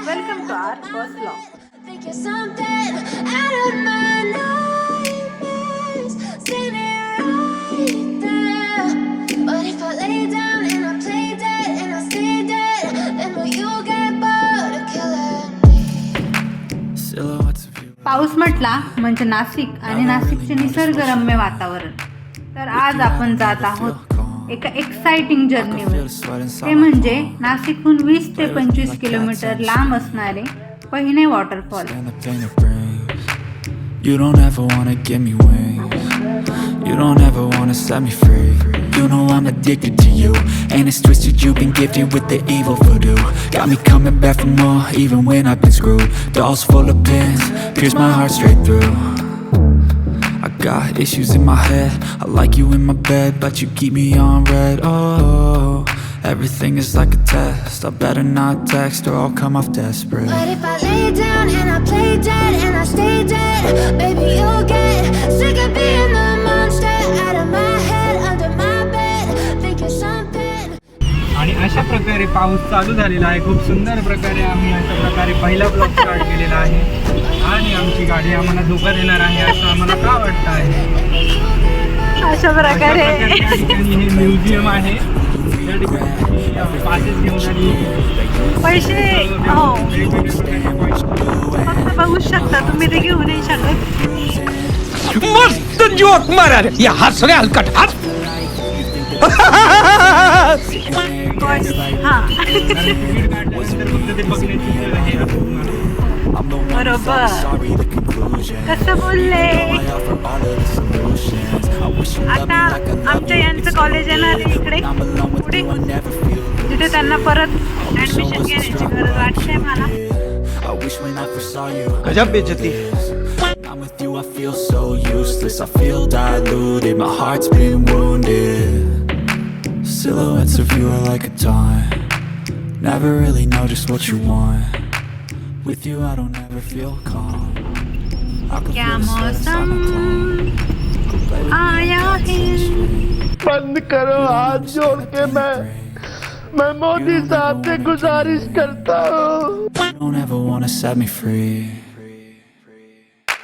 Welcome to our first vlog. Think you're something out of my nightmares. Seen it right there. But if I lay down and I play dead and I stay dead, then will you get bored of killing me? पाऊस म्हटला म्हणजे नाशिक आणि नाशिकचे निसर्गरम्य वातावरण. तर आज आपण जात आहोत एका एक्साइटिंग जर्नीवर. ते म्हणजे नाशिकहून 20 ते 25 किलोमीटर लांब असणारे पहिने waterfall. You don't ever wanna give me wings. You don't ever wanna set me free. You know I'm addicted to you, and it's twisted. You've been gifted with the evil voodoo. Got me coming back for more, even when I've been screwed. Dolls full of pins, pierce my heart straight through. I got issues in my head. I like you in my bed, but you keep me on red. Oh, everything is like a test. I better not text or I'll come off desperate. But if I lay down and I play dead and I stay dead, baby you'll get sick of being the monster out of my head, under my bed. Think you're something. आणि अशा प्रकारे पाऊस चालू झालेला आहे. खूप सुंदर प्रकारे आम्ही अशा प्रकारे पहिला ब्लॉग स्टार्ट केलेला आहे आणि आमची गाडी आम्हाला धोका देणार आहे असं आम्हाला का वाटतं आहे. अशा प्रकारे त्या ठिकाणी हे म्युझियम आहे. त्या ठिकाणी पासेस घेऊन आणि पैसे हो वेगवेगळे प्रकारचे फक्त बघू शकता तुम्ही, ते घेऊ नाही शकत. मस्त जोक मारा रे या हसरे हलकट हस. हा तिकीट काढल्यानंतर फक्त ते बघण्याची हे असणार. बरोबर. कसं बोलले. आता आमच्या यांचं कॉलेज येणार आहे इकडे पुढे, तिथे त्यांना परत ऍडमिशन घेण्याची गरज वाटते मला. गजब बेइज्जती. I'm with you, I feel so useless. I feel diluted, my heart's been wounded. Silhouettes of you are like a taunt. Never really know just what you want. With you I don't ever feel calm. I can क्या feel the sweat inside मौसम my palm. आया है. बंद करो हाथ जोड़ के मैं मोदी साहब से गुजारिश करता हूँ. You don't ever wanna set me free.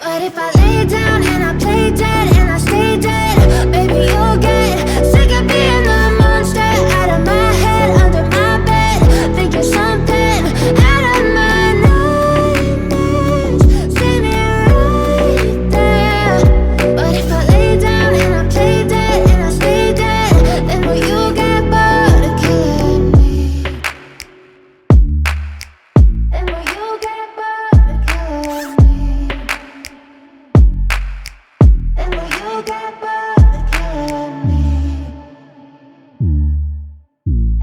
But if I lay down and I play dead and I stay dead, baby you'll get sick of being the monster out of my head, under my bed. Think you're something out of my nightmares. Seen it right there. But if I lay down and I play dead and I stay dead, then will you get bored of killing me? Then will you get bored of killing me? And will you get bored of killing me?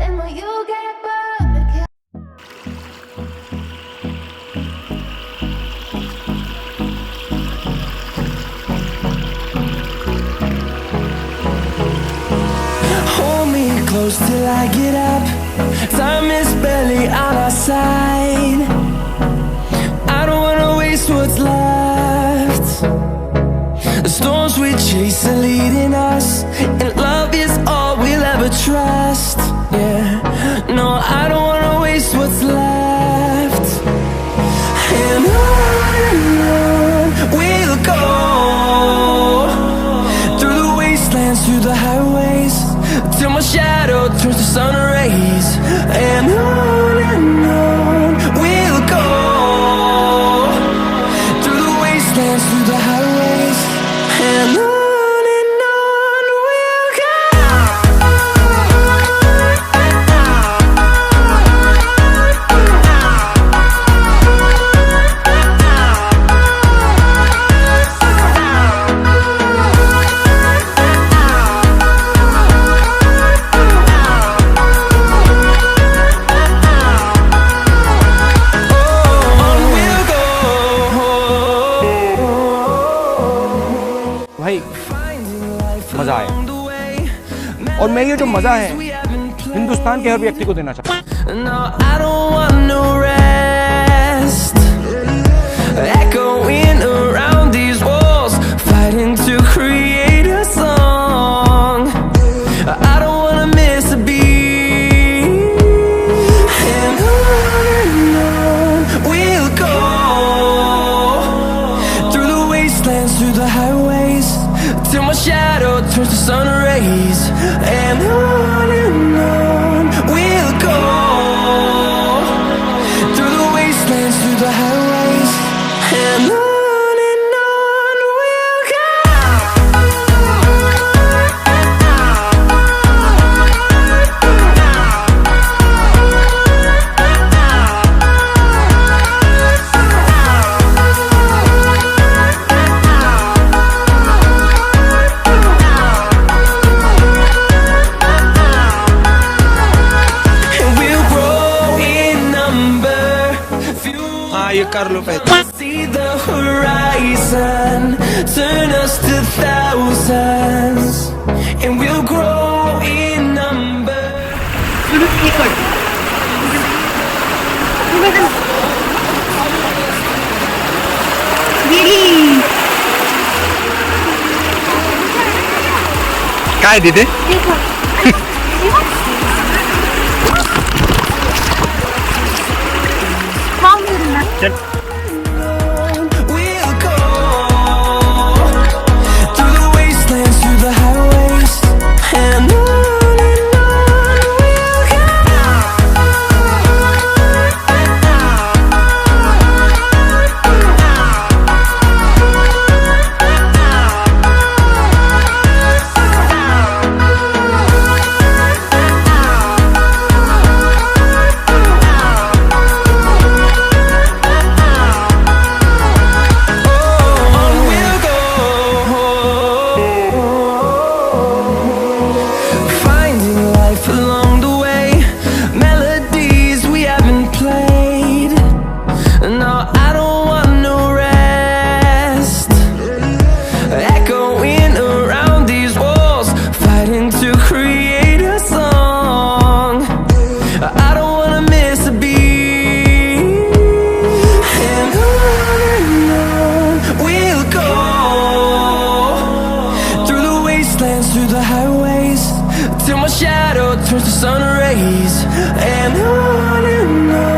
And will you get bored of killing me? Hold me close till I get up. Time is barely on our side. I don't wanna waste what's left. The storms we chase are leading us, and love is all we'll ever trust. Yeah, no, I don't wanna waste what's left. And on we'll go, through the wastelands, through the highways, till my shadow turns to sun rays. And on we'll go, through the wastelands, through the highways. And on we'll go. भाई मजा आया, और मैं ये जो मजा है हिंदुस्तान के हर व्यक्ति को देना चाहता हूँ. No, I don't want no rest. Echoing around these walls, fighting to create a song. I don't wanna miss a beat. And on कर लो पहले. See the horizon, turn us to thousands, and we'll grow in number. काय तिथे We'll go through the wastelands, through the highways, and on we'll turns to sun rays, and on